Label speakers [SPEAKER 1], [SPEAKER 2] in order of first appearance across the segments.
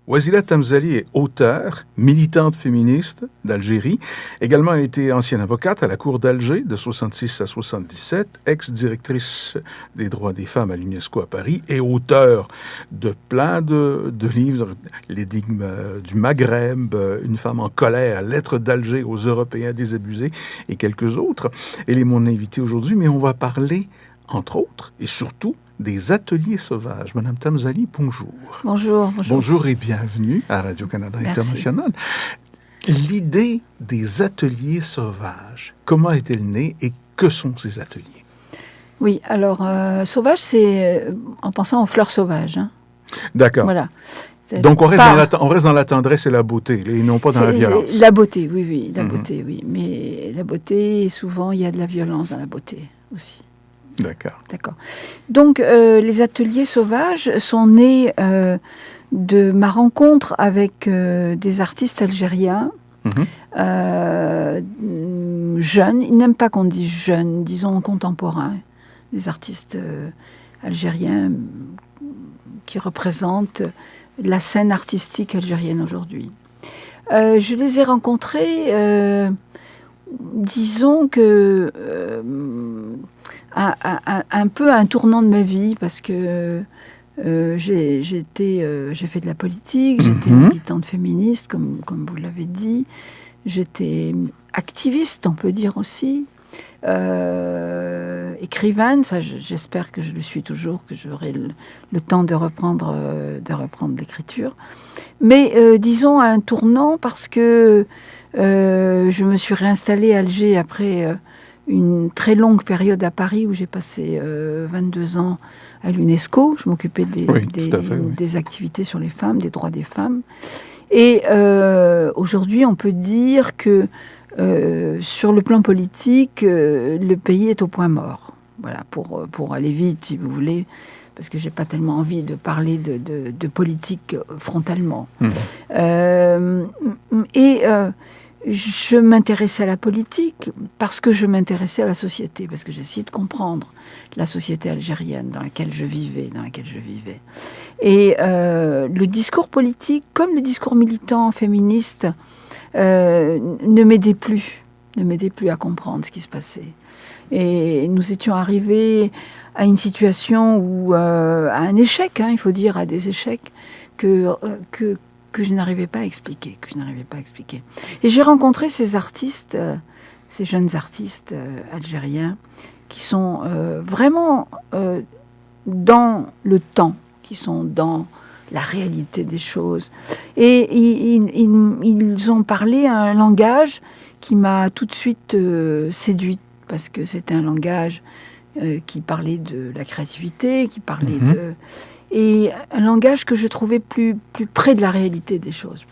[SPEAKER 1] Ouazila Tamzali est auteure, militante féministe d'Algérie. Également, elle a été ancienne avocate à la Cour d'Alger de 66 à 77, ex-directrice des droits des femmes à l'UNESCO à Paris et auteure de plein de livres, L'énigme du Maghreb, Une femme en colère, Lettres d'Alger aux Européens désabusés et quelques autres. Elle est mon invitée aujourd'hui, mais on va parler, entre autres, et surtout, des ateliers sauvages. Madame Tamzali, bonjour.
[SPEAKER 2] Bonjour.
[SPEAKER 1] Bonjour et bienvenue à Radio-Canada International. L'idée des ateliers sauvages, comment est-elle née et que sont ces ateliers?
[SPEAKER 2] Oui, alors, sauvage, c'est en pensant aux fleurs sauvages. Hein.
[SPEAKER 1] D'accord.
[SPEAKER 2] Voilà.
[SPEAKER 1] Donc, on reste dans la tendresse et la beauté, et non pas dans la violence.
[SPEAKER 2] La beauté, oui. La beauté, oui. Mais la beauté, souvent, il y a de la violence dans la beauté aussi.
[SPEAKER 1] D'accord.
[SPEAKER 2] Donc, les ateliers sauvages sont nés de ma rencontre avec des artistes algériens, jeunes. Ils n'aiment pas qu'on dise jeunes, disons contemporains. Des artistes algériens qui représentent la scène artistique algérienne aujourd'hui. Je les ai rencontrés, disons que... un peu un tournant de ma vie parce que j'ai fait de la politique, j'étais militante féministe comme vous l'avez dit, j'étais activiste on peut dire aussi, écrivaine, ça j'espère que je le suis toujours, que j'aurai le temps de reprendre l'écriture, mais disons un tournant parce que je me suis réinstallée à Alger après une très longue période à Paris où j'ai passé 22 ans à l'UNESCO. Je m'occupais des activités sur les femmes, des droits des femmes. Et aujourd'hui, on peut dire que sur le plan politique, le pays est au point mort. Voilà, pour aller vite, si vous voulez, parce que j'ai pas tellement envie de parler de politique frontalement. Je m'intéressais à la politique parce que je m'intéressais à la société, parce que j'essayais de comprendre la société algérienne dans laquelle je vivais. Et le discours politique, comme le discours militant féministe, ne m'aidait plus à comprendre ce qui se passait. Et nous étions arrivés à une situation où, à un échec, il faut dire, à des échecs que je n'arrivais pas à expliquer, Et j'ai rencontré ces artistes, ces jeunes artistes algériens, qui sont vraiment dans le temps, qui sont dans la réalité des choses. Et ils ont parlé un langage qui m'a tout de suite séduite, parce que c'était un langage qui parlait de la créativité, qui parlait et un langage que je trouvais plus près de la réalité des choses,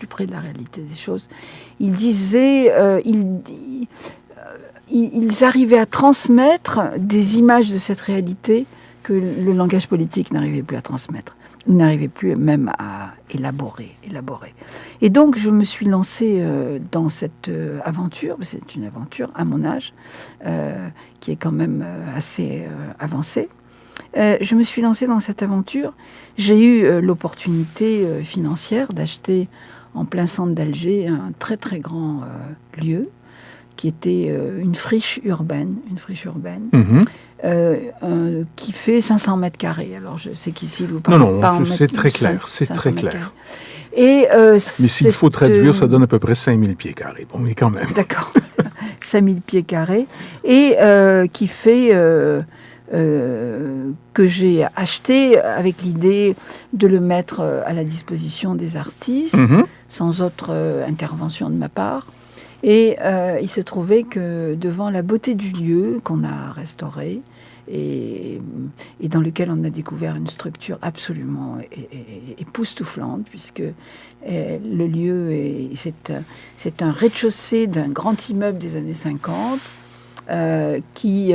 [SPEAKER 2] Ils disaient, ils arrivaient à transmettre des images de cette réalité que le langage politique n'arrivait plus à transmettre, n'arrivait plus même à élaborer. Et donc je me suis lancée dans cette aventure, c'est une aventure à mon âge, qui est quand même assez avancée. Je me suis lancée dans cette aventure. J'ai eu l'opportunité financière d'acheter en plein centre d'Alger un très très grand lieu qui était une friche urbaine qui fait 500 mètres carrés. Alors je sais qu'ici vous parlez pas en mètres.
[SPEAKER 1] C'est très clair, c'est très clair.
[SPEAKER 2] Et,
[SPEAKER 1] mais s'il faut traduire, ça donne à peu près 5000 pieds carrés. Bon, mais quand même.
[SPEAKER 2] D'accord. 5000 pieds carrés. Et qui fait... que j'ai acheté avec l'idée de le mettre à la disposition des artistes, sans autre intervention de ma part. Et il s'est trouvé que devant la beauté du lieu qu'on a restauré et dans lequel on a découvert une structure absolument époustouflante, puisque le lieu, c'est un rez-de-chaussée d'un grand immeuble des années 50, qui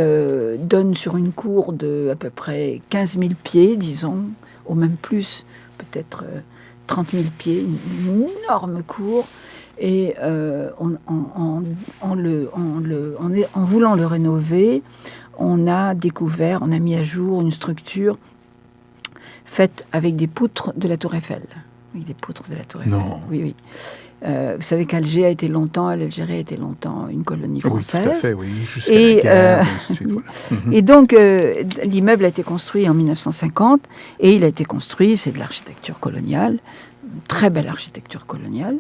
[SPEAKER 2] donne sur une cour de à peu près 15 000 pieds, disons, ou même plus, peut-être 30 000 pieds, une énorme cour. Et en voulant le rénover, on a mis à jour une structure faite avec des poutres de la Tour Eiffel. avec des poutres de la Tour Eiffel.
[SPEAKER 1] Non.
[SPEAKER 2] Oui, oui. Vous savez l'Algérie a été longtemps une colonie française.
[SPEAKER 1] Oui, tout à fait, oui, jusqu'à la guerre, et ainsi de suite, voilà.
[SPEAKER 2] Et donc, l'immeuble a été construit en 1950, et il a été construit, c'est de l'architecture coloniale, très belle architecture coloniale.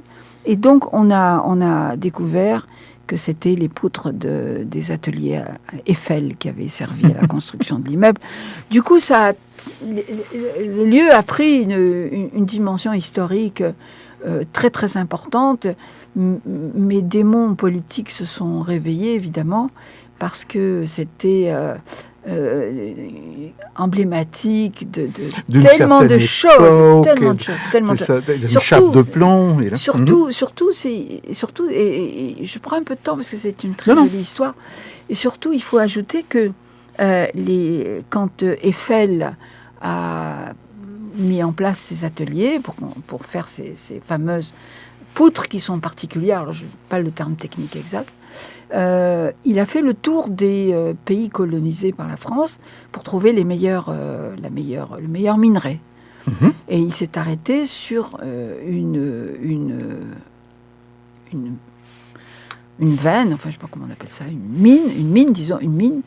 [SPEAKER 2] Et donc, on a découvert que c'était les poutres des ateliers Eiffel qui avaient servi à la construction de l'immeuble. Du coup, le lieu a pris une dimension historique très très importante. Mes démons politiques se sont réveillés, évidemment, parce que c'était emblématique de tellement de choses, tellement de choses.
[SPEAKER 1] Une chape de plomb. Et là.
[SPEAKER 2] Surtout, et je prends un peu de temps parce que c'est une très jolie histoire. Et surtout, il faut ajouter que quand Eiffel a mis en place ses ateliers pour faire ces fameuses poutres qui sont particulières, alors je n'ai pas le terme technique exact, il a fait le tour des pays colonisés par la France pour trouver le meilleur minerai. Et il s'est arrêté sur une veine, enfin je ne sais pas comment on appelle ça, une mine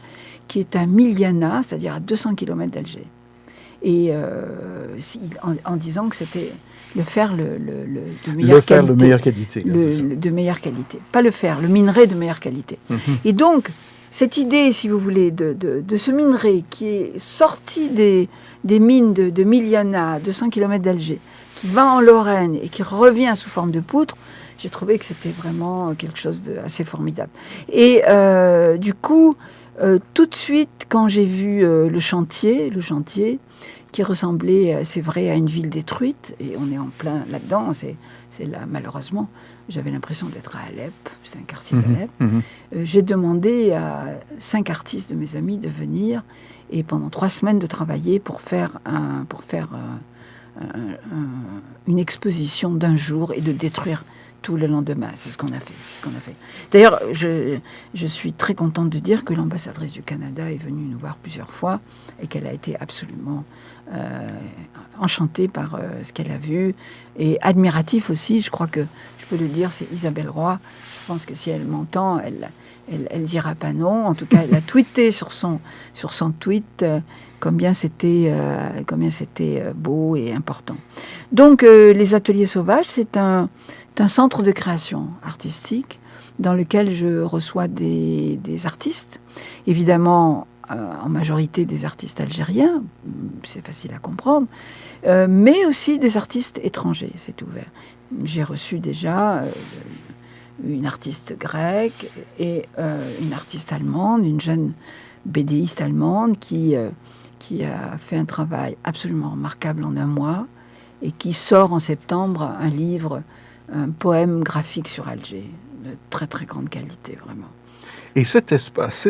[SPEAKER 2] qui est à Miliana, c'est-à-dire à 200 km d'Alger. Et en disant que c'était le fer de meilleure qualité. De meilleure qualité. Pas le fer, le minerai de meilleure qualité. Et donc, cette idée, si vous voulez, de ce minerai qui est sorti des mines de Miliana, à 200 km d'Alger, qui va en Lorraine et qui revient sous forme de poutre, j'ai trouvé que c'était vraiment quelque chose d'assez formidable. Et du coup, tout de suite, quand j'ai vu le chantier, qui ressemblait, c'est vrai, à une ville détruite, et on est en plein là-dedans, c'est là, malheureusement, j'avais l'impression d'être à Alep, c'était un quartier d'Alep. J'ai demandé à 5 artistes de mes amis de venir, et pendant 3 semaines de travailler pour faire une exposition d'1 jour et de détruire tout le lendemain. C'est ce qu'on a fait. D'ailleurs, je suis très contente de dire que l'ambassadrice du Canada est venue nous voir plusieurs fois et qu'elle a été absolument enchantée par ce qu'elle a vu et admiratif aussi. Je crois que je peux le dire, c'est Isabelle Roy. Je pense que si elle m'entend, elle dira pas non. En tout cas, elle a tweeté sur son tweet combien c'était beau et important. Donc, les Ateliers Sauvages, c'est un centre de création artistique dans lequel je reçois des artistes, évidemment en majorité des artistes algériens, c'est facile à comprendre, mais aussi des artistes étrangers, c'est ouvert. J'ai reçu déjà une artiste grecque et une artiste allemande, une jeune bédéiste allemande qui a fait un travail absolument remarquable en 1 mois et qui sort en septembre un poème graphique sur Alger, de très très grande qualité, vraiment.
[SPEAKER 1] Et cet espace,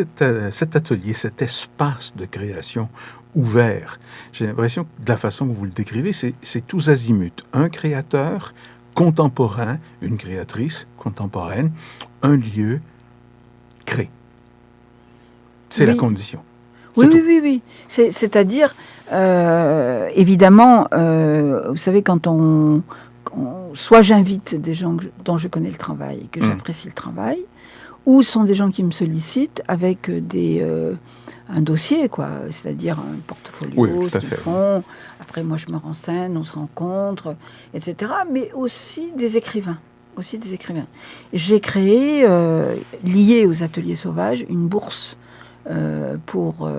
[SPEAKER 1] cet atelier, cet espace de création ouvert, j'ai l'impression que de la façon que vous le décrivez, c'est tous azimuts. Un créateur contemporain, une créatrice contemporaine, un lieu créé. C'est la condition.
[SPEAKER 2] Oui. C'est-à-dire, évidemment, vous savez, soit j'invite des gens dont je connais le travail et que j'apprécie le travail, ou ce sont des gens qui me sollicitent avec un dossier, quoi, c'est-à-dire un portfolio, ce qu'ils font. Après, moi, je me renseigne, on se rencontre, etc. Mais aussi des écrivains. J'ai créé, lié aux Ateliers Sauvages, une bourse pour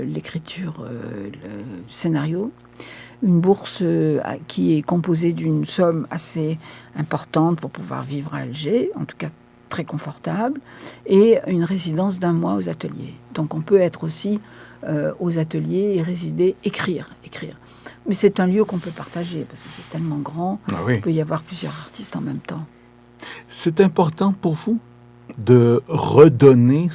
[SPEAKER 2] l'écriture, le scénario. Une bourse qui est composée d'une somme assez importante pour pouvoir vivre à Alger, en tout cas très confortable, et une résidence d'1 mois aux ateliers. Donc on peut être aussi aux ateliers et résider, écrire. Mais c'est un lieu qu'on peut partager, parce que c'est tellement grand, il peut y avoir plusieurs artistes en même temps.
[SPEAKER 1] C'est important pour vous de redonner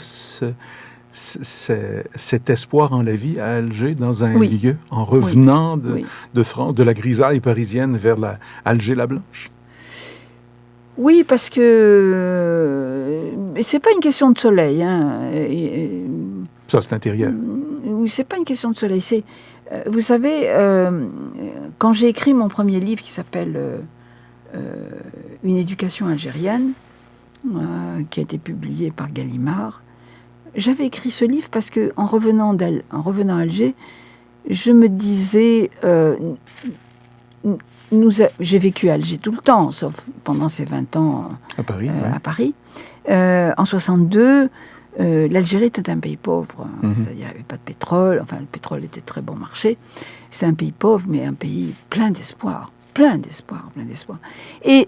[SPEAKER 1] cet espoir en la vie à Alger dans un lieu, en revenant de France, de la grisaille parisienne vers Alger-la-Blanche?
[SPEAKER 2] Oui, parce que c'est pas une question de soleil. Hein.
[SPEAKER 1] Ça, c'est intérieur.
[SPEAKER 2] Oui, c'est pas une question de soleil. Vous savez, quand j'ai écrit mon premier livre qui s'appelle Une éducation algérienne, qui a été publié par Gallimard, j'avais écrit ce livre parce que en revenant à Alger, je me disais, j'ai vécu à Alger tout le temps, sauf pendant ces 20 ans
[SPEAKER 1] à Paris.
[SPEAKER 2] À Paris. En 62, l'Algérie était un pays pauvre, c'est-à-dire il n'y avait pas de pétrole, enfin le pétrole était très bon marché. C'était un pays pauvre, mais un pays plein d'espoir. Et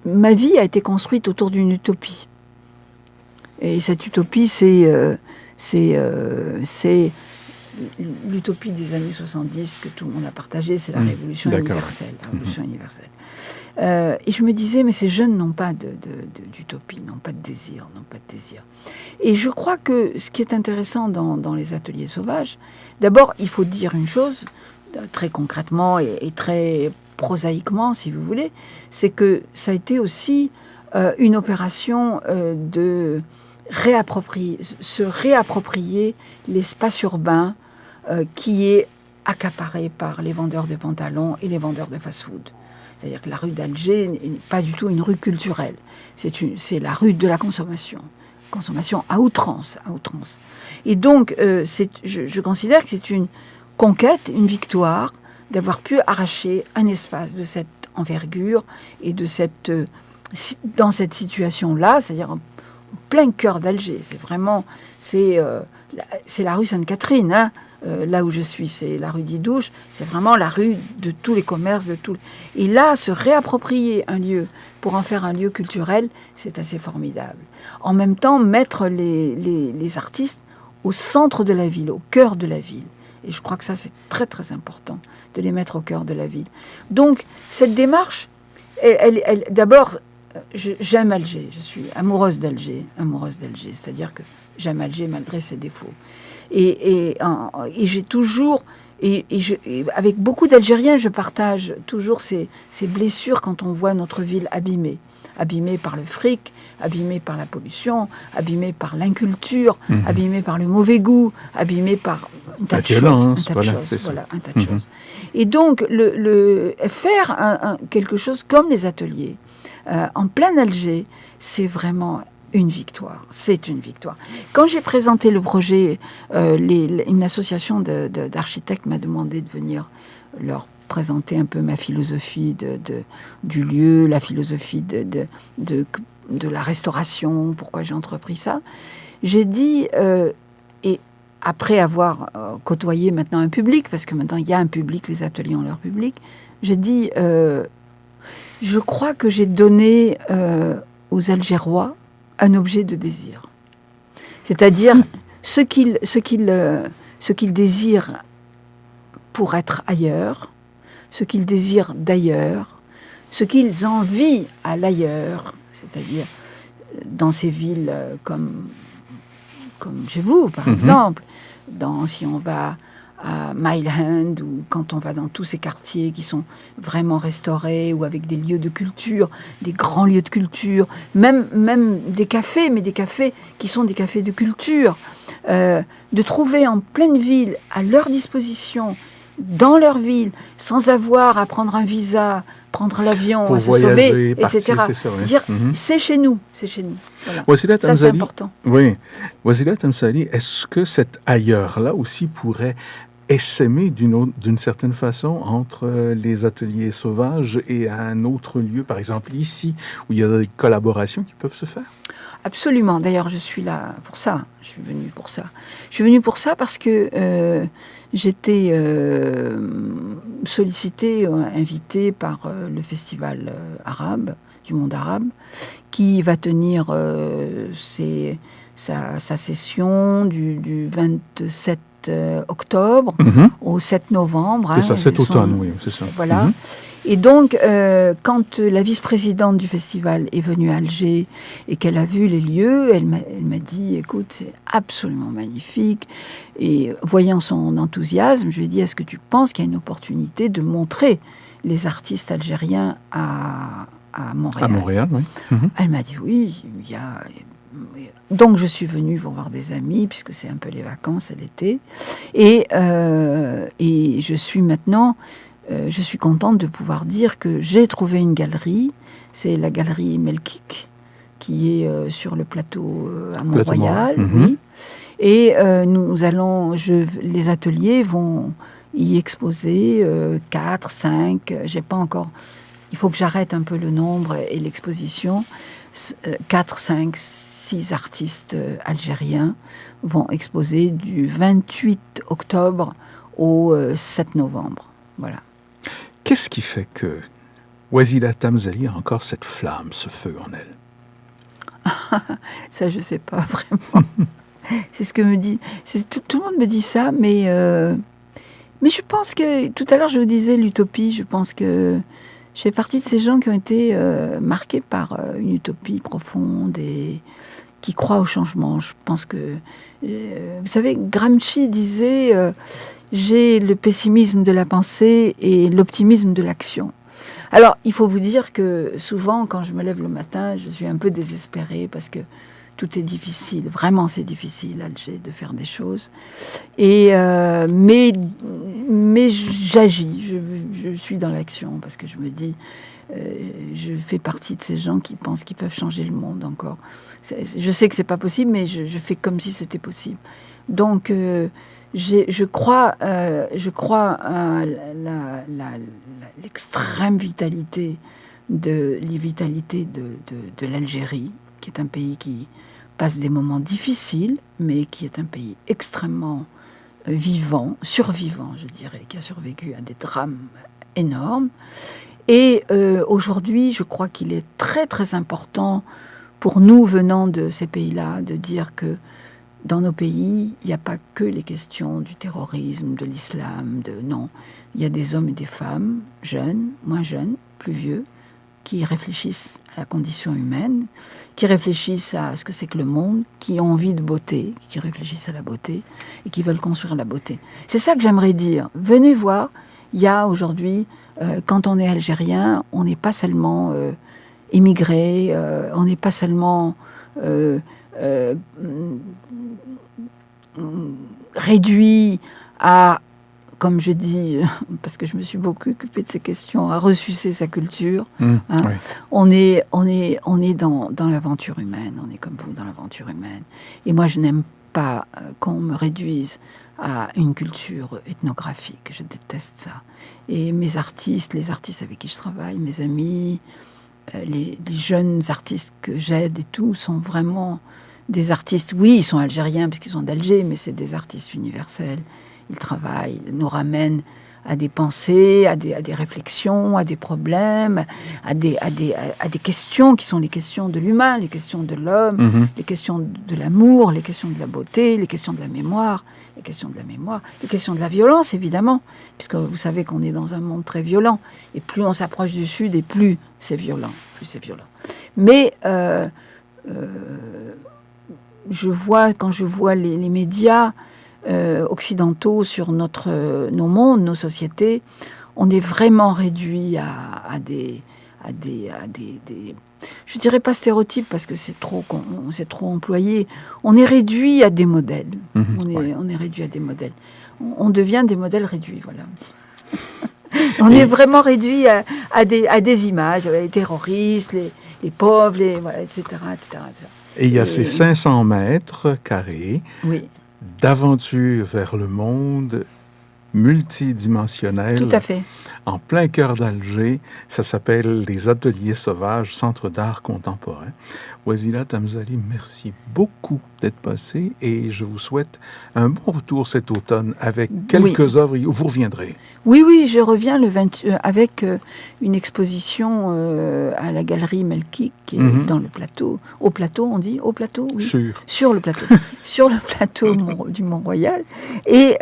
[SPEAKER 2] ma vie a été construite autour d'une utopie. Et cette utopie, c'est l'utopie des années 70 que tout le monde a partagée, c'est la révolution universelle. Et je me disais, mais ces jeunes n'ont pas d'utopie, n'ont pas de désir. Et je crois que ce qui est intéressant dans les ateliers sauvages, d'abord, il faut dire une chose, très concrètement et très prosaïquement, si vous voulez, c'est que ça a été aussi une opération de se réapproprier l'espace urbain qui est accaparé par les vendeurs de pantalons et les vendeurs de fast-food. C'est-à-dire que la rue d'Alger n'est pas du tout une rue culturelle. C'est la rue de la consommation. Consommation à outrance. Et donc, je considère que c'est une conquête, une victoire, d'avoir pu arracher un espace de cette envergure et dans cette situation-là, c'est-à-dire en plein cœur d'Alger. C'est la rue Sainte-Catherine, hein. Là où je suis, c'est la rue d'Idouche, c'est vraiment la rue de tous les commerces, Et là, se réapproprier un lieu pour en faire un lieu culturel, c'est assez formidable. En même temps, mettre les artistes au centre de la ville, au cœur de la ville. Et je crois que ça, c'est très, très important, de les mettre au cœur de la ville. Donc, cette démarche, d'abord, j'aime Alger, je suis amoureuse d'Alger, c'est-à-dire que j'aime Alger malgré ses défauts. Et j'ai toujours, avec beaucoup d'Algériens, je partage toujours ces blessures quand on voit notre ville abîmée par le fric, abîmée par la pollution, abîmée par l'inculture, abîmée par le mauvais goût, abîmée par un tas de choses. Et donc, faire quelque chose comme les ateliers, en plein Alger, c'est vraiment une victoire. C'est une victoire. Quand j'ai présenté le projet, une association d'architectes m'a demandé de venir leur présenter un peu ma philosophie du lieu, la philosophie de la restauration, pourquoi j'ai entrepris ça. J'ai dit, et après avoir côtoyé maintenant un public, parce que maintenant il y a un public, les ateliers ont leur public, j'ai dit, je crois que j'ai donné aux Algérois un objet de désir. C'est-à-dire ce qu'ils désirent pour être ailleurs, ce qu'ils désirent d'ailleurs, ce qu'ils envient à l'ailleurs, c'est-à-dire dans ces villes comme chez vous, par exemple, si on va à Mile End, ou quand on va dans tous ces quartiers qui sont vraiment restaurés, ou avec des lieux de culture, des grands lieux de culture, même des cafés, mais des cafés qui sont des cafés de culture, de trouver en pleine ville, à leur disposition, dans leur ville, sans avoir à prendre un visa, prendre l'avion,
[SPEAKER 1] pour
[SPEAKER 2] à se
[SPEAKER 1] voyager,
[SPEAKER 2] sauver,
[SPEAKER 1] partir,
[SPEAKER 2] etc.
[SPEAKER 1] C'est ça, ouais.
[SPEAKER 2] Dire, c'est chez nous. Voilà. Ça, c'est important.
[SPEAKER 1] Oui. Wassila Tamsali, est-ce que cet ailleurs-là aussi pourrait essaimer d'une certaine façon entre les ateliers sauvages et un autre lieu, par exemple ici, où il y a des collaborations qui peuvent se faire?
[SPEAKER 2] Absolument. D'ailleurs, je suis là pour ça. Je suis venue pour ça parce que j'étais sollicitée, invitée par le festival arabe, du monde arabe, qui va tenir sa session du 27 octobre au 7 novembre.
[SPEAKER 1] C'est ça, cet automne, oui, c'est ça.
[SPEAKER 2] Voilà. Et donc, quand la vice-présidente du festival est venue à Alger et qu'elle a vu les lieux, elle m'a dit, écoute, c'est absolument magnifique. Et voyant son enthousiasme, je lui ai dit, est-ce que tu penses qu'il y a une opportunité de montrer les artistes algériens à Montréal?
[SPEAKER 1] À Montréal, oui.
[SPEAKER 2] Elle m'a dit, oui, il y a donc je suis venue pour voir des amis, puisque c'est un peu les vacances à l'été. Et je suis maintenant, je suis contente de pouvoir dire que j'ai trouvé une galerie. C'est la galerie Melkik, qui est sur le plateau à Mont-Royal. Oui. Et les ateliers vont y exposer 4, 5, j'ai pas encore... Il faut que j'arrête un peu le nombre et l'exposition. 4, 5, 6 artistes algériens vont exposer du 28 octobre au 7 novembre. Voilà.
[SPEAKER 1] Qu'est-ce qui fait que Ouazila Tamzali a encore cette flamme, ce feu en elle?
[SPEAKER 2] Ça, je ne sais pas vraiment. C'est ce que me dit... Tout le monde me dit ça, mais je pense que... Tout à l'heure, je vous disais l'utopie, je pense que je fais partie de ces gens qui ont été marqués par une utopie profonde et qui croient au changement. Je pense que... vous savez, Gramsci disait j'ai le pessimisme de la pensée et l'optimisme de l'action. Alors, il faut vous dire que souvent, quand je me lève le matin, je suis un peu désespérée parce que tout est difficile. Vraiment, c'est difficile, Alger, de faire des choses. Mais j'agis, je suis dans l'action parce que je me dis, je fais partie de ces gens qui pensent qu'ils peuvent changer le monde encore. Je sais que c'est pas possible, mais je fais comme si c'était possible. Donc, je crois à l'extrême vitalité de l'Algérie, qui est un pays qui passe des moments difficiles, mais qui est un pays extrêmement vivant, survivant, je dirais, qui a survécu à des drames énormes. Et aujourd'hui, je crois qu'il est très très important pour nous, venant de ces pays-là, de dire que dans nos pays, il n'y a pas que les questions du terrorisme, de l'islam, non. Il y a des hommes et des femmes, jeunes, moins jeunes, plus vieux, qui réfléchissent à la condition humaine, qui réfléchissent à ce que c'est que le monde, qui ont envie de beauté, qui réfléchissent à la beauté et qui veulent construire la beauté. C'est ça que j'aimerais dire. Venez voir, il y a aujourd'hui, quand on est algérien, on n'est pas seulement émigré, on n'est pas seulement réduit à, comme je dis, parce que je me suis beaucoup occupée de ces questions, à ressucer sa culture.
[SPEAKER 1] Oui.
[SPEAKER 2] On est dans l'aventure humaine, on est comme vous dans l'aventure humaine. Et moi, je n'aime pas qu'on me réduise à une culture ethnographique. Je déteste ça. Et mes artistes, les artistes avec qui je travaille, mes amis, les jeunes artistes que j'aide et tout, sont vraiment des artistes, oui, ils sont algériens parce qu'ils sont d'Alger, mais c'est des artistes universels. Ils travaillent, nous ramènent à des pensées, à des réflexions, à des problèmes, à des questions qui sont les questions de l'humain, les questions de l'homme, les questions de l'amour, les questions de la beauté, les questions de la mémoire, les questions de la violence, évidemment, puisque vous savez qu'on est dans un monde très violent, et plus on s'approche du Sud, et plus c'est violent, Mais quand je vois les médias occidentaux sur nos mondes, nos sociétés, on est vraiment réduit à des je dirais pas stéréotypes parce que c'est trop employé. On est réduit à des modèles. On est réduit à des modèles. On devient des modèles réduits, voilà. On est vraiment réduit à des images, les terroristes, les pauvres, voilà, etc., etc.
[SPEAKER 1] Et il y a ces 500 mètres carrés d'aventure vers le monde multidimensionnel.
[SPEAKER 2] Tout à fait.
[SPEAKER 1] En plein cœur d'Alger. Ça s'appelle les Ateliers Sauvages, Centre d'art contemporain. Ouazila Tamzali, merci beaucoup d'être passé et je vous souhaite un bon retour cet automne avec quelques œuvres. Vous reviendrez. Oui, je reviens
[SPEAKER 2] avec une exposition à la galerie Melkik qui est dans le plateau. Au plateau, on dit? Au plateau, oui. Sur le plateau. Sur le plateau du Mont-Royal. Et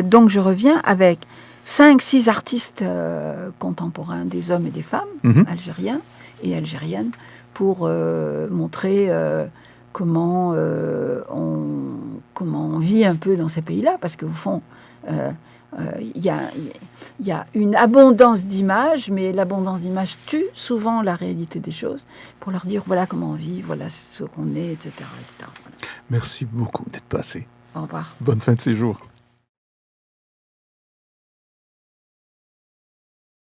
[SPEAKER 2] donc, je reviens avec 5-6 artistes contemporains, des hommes et des femmes, algériens et algériennes, pour montrer comment on vit un peu dans ces pays-là. Parce qu'au fond, Il y a une abondance d'images, mais l'abondance d'images tue souvent la réalité des choses, pour leur dire voilà comment on vit, voilà ce qu'on est, etc. etc. Voilà.
[SPEAKER 1] Merci beaucoup d'être passé.
[SPEAKER 2] Au revoir.
[SPEAKER 1] Bonne fin de séjour.